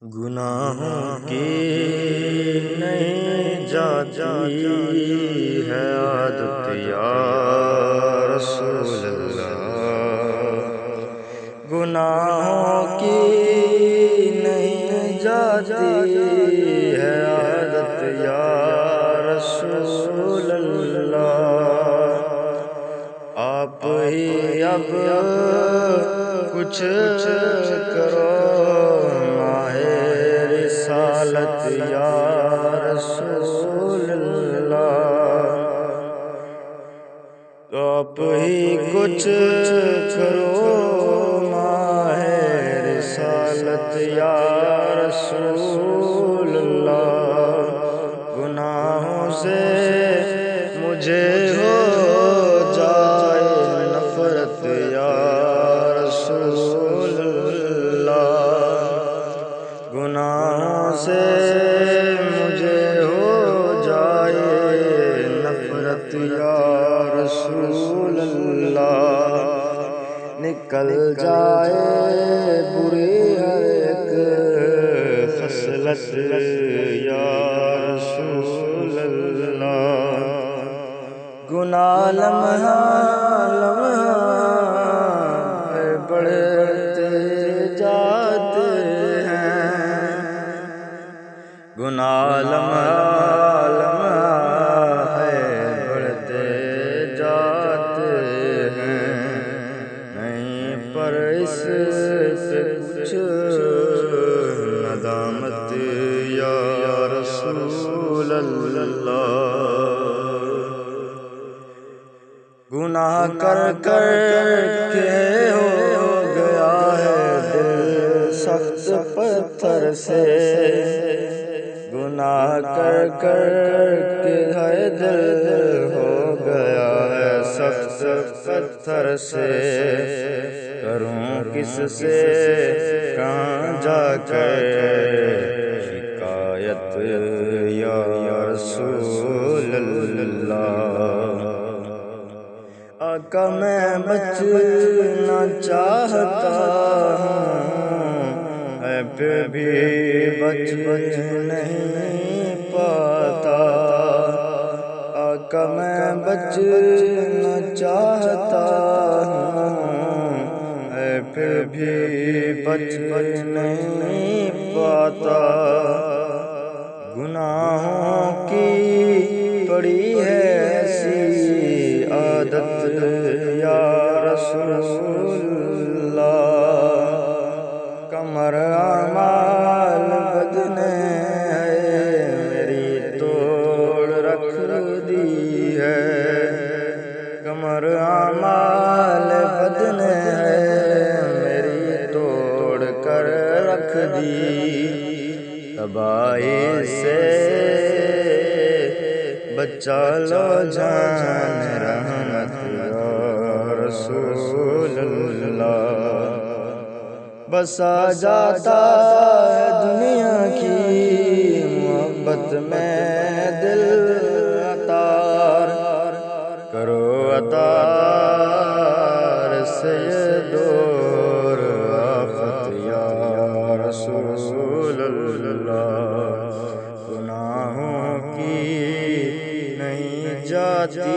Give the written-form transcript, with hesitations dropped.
گناہوں کی نہیں جاتی ہے عادت یا رسول اللہ، گناہوں کی نہیں جاتی ہے عادت یا رسول اللہ، آپ ہی اب کچھ کرو رسالت یا رسول اللہ، آپ ہی کچھ کرو ماہ رسالت یا رسول اللہ، گناہوں سے مجھے ہو جائے نفرت یا رسول اللہ، گناہوں سے مجھے ہو جائے نفرت یا رسول اللہ، نکل جائے بری ہر ایک خصلت یا رسول اللہ، گناہ لمحہ بڑھتے جاتے ہیں، گناہ لمحہ بڑھتے جاتے ہیں، نہیں پر اس پہ کچھ ندامت یا رسول اللہ، گناہ کر کر کے ہو گیا ہے دل سخت پتھر سے، گناہ کر کر کے ہے دل ہو گیا ہے سخت پتھر سے، کروں کس سے کہاں جا کر شکایت یا رسول اللہ، آقا میں بچنا چاہتا ہوں ہے پھر بھی بچ نہیں پاتا، آقا میں بچنا چاہتا ہوں ہے پھر بھی بچ نہیں پاتا، گناہوں کی پڑی ہے ایسی عادت یا رسول اللہ، کمر اعمال بد نے میری توڑ رکھ دی ہے، کمر اعمال بد نے میری توڑ کر رکھ دی، تباہی سے بچا لو جان رحمت یا رسول اللہ، بسا جاتا ہے دنیا کی محبت میں دل عطار، کرو عطار سے دور آفت یا رسول اللہ، گناہوں کی نہیں جاتی